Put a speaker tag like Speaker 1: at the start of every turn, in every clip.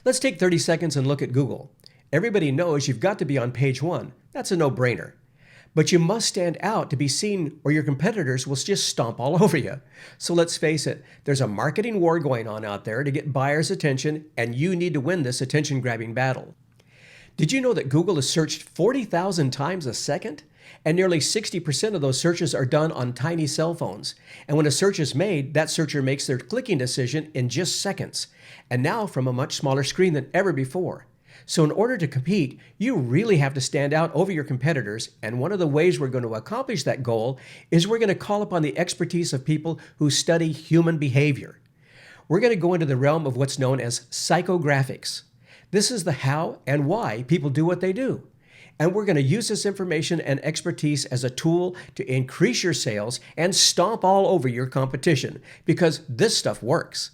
Speaker 1: Let's take 30 seconds and look at Google. Everybody knows you've got to be on page 1. That's a no-brainer. But you must stand out to be seen or your competitors will just stomp all over you. So let's face it, there's a marketing war going on out there to get buyers' attention, and you need to win this attention-grabbing battle. Did you know that Google is searched 40,000 times a second? And nearly 60% of those searches are done on tiny cell phones. And when a search is made, that searcher makes their clicking decision in just seconds, and now from a much smaller screen than ever before. So in order to compete, you really have to stand out over your competitors, and one of the ways we're going to accomplish that goal is we're going to call upon the expertise of people who study human behavior. We're going to go into the realm of what's known as psychographics. This is the how and why people do what they do. And we're going to use this information and expertise as a tool to increase your sales and stomp all over your competition, because this stuff works.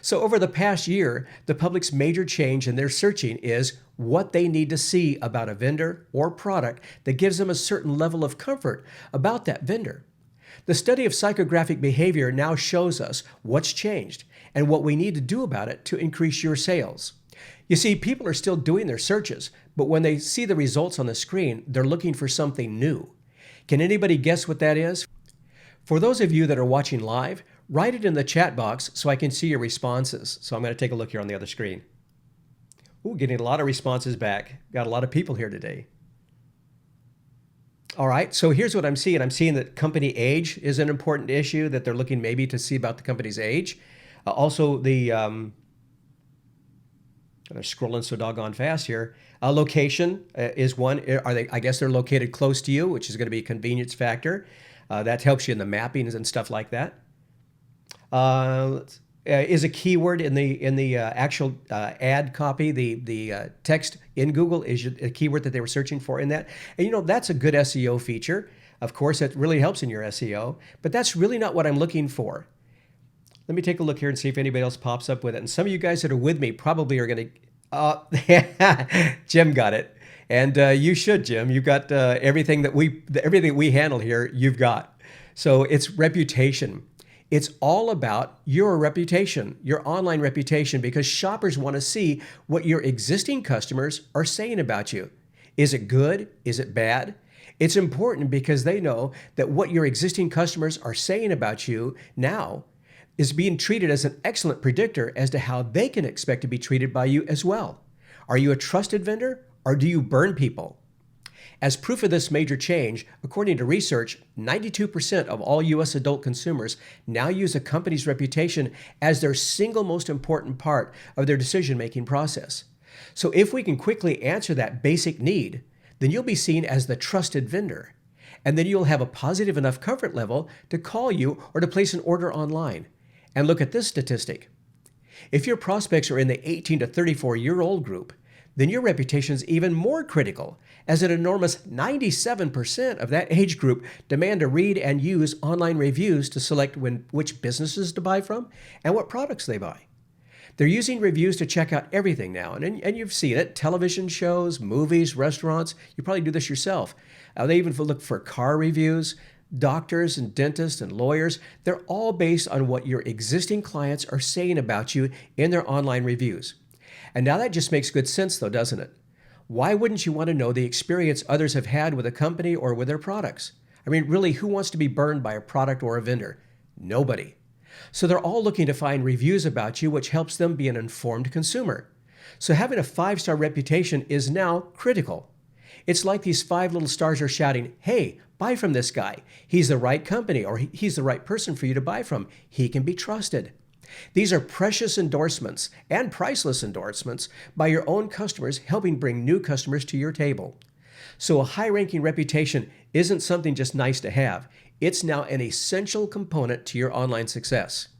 Speaker 1: So over the past year, the public's major change in their searching is what they need to see about a vendor or product that gives them a certain level of comfort about that vendor. The study of psychographic behavior now shows us what's changed and what we need to do about it to increase your sales. You see, people are still doing their searches, but when they see the results on the screen, they're looking for something new. Can anybody guess what that is? For those of you that are watching live, write it in the chat box so I can see your responses. So I'm going to take a look here on the other screen. Ooh, getting a lot of responses back. Got a lot of people here today. All right, so here's what I'm seeing. I'm seeing that company age is an important issue, that they're looking maybe to see about the company's age. Also, I'm scrolling so doggone fast here. Location is one. I guess they're located close to you, which is going to be a convenience factor. That helps you in the mappings and stuff like that. Is a keyword in the actual ad copy, the text in Google is a keyword that they were searching for in that. And you know, that's a good SEO feature. Of course, it really helps in your SEO, but that's really not what I'm looking for. Let me take a look here and see if anybody else pops up with it. And some of you guys that are with me probably are going to, Jim got it. And you should, Jim. You've got everything that we handle here, you've got. So it's reputation. It's all about your reputation, your online reputation, because shoppers want to see what your existing customers are saying about you. Is it good? Is it bad? It's important because they know that what your existing customers are saying about you now is being treated as an excellent predictor as to how they can expect to be treated by you as well. Are you a trusted vendor, or do you burn people? As proof of this major change, according to research, 92% of all U.S. adult consumers now use a company's reputation as their single most important part of their decision-making process. So if we can quickly answer that basic need, then you'll be seen as the trusted vendor. And then you'll have a positive enough comfort level to call you or to place an order online. And look at this statistic. If your prospects are in the 18 to 34-year-old group, then your reputation is even more critical, as an enormous 97% of that age group demand to read and use online reviews to select which businesses to buy from and what products they buy. They're using reviews to check out everything now, and you've seen it, television shows, movies, restaurants. You probably do this yourself. They even look for car reviews. Doctors and dentists and lawyers, they're all based on what your existing clients are saying about you in their online reviews. And now that just makes good sense though, doesn't it? Why wouldn't you want to know the experience others have had with a company or with their products? I mean, really, who wants to be burned by a product or a vendor? Nobody. So they're all looking to find reviews about you, which helps them be an informed consumer. So having a 5-star reputation is now critical. It's like these 5 little stars are shouting, hey, buy from this guy. He's the right company, or he's the right person for you to buy from. He can be trusted. These are precious endorsements and priceless endorsements by your own customers, helping bring new customers to your table. So a high-ranking reputation isn't something just nice to have. It's now an essential component to your online success.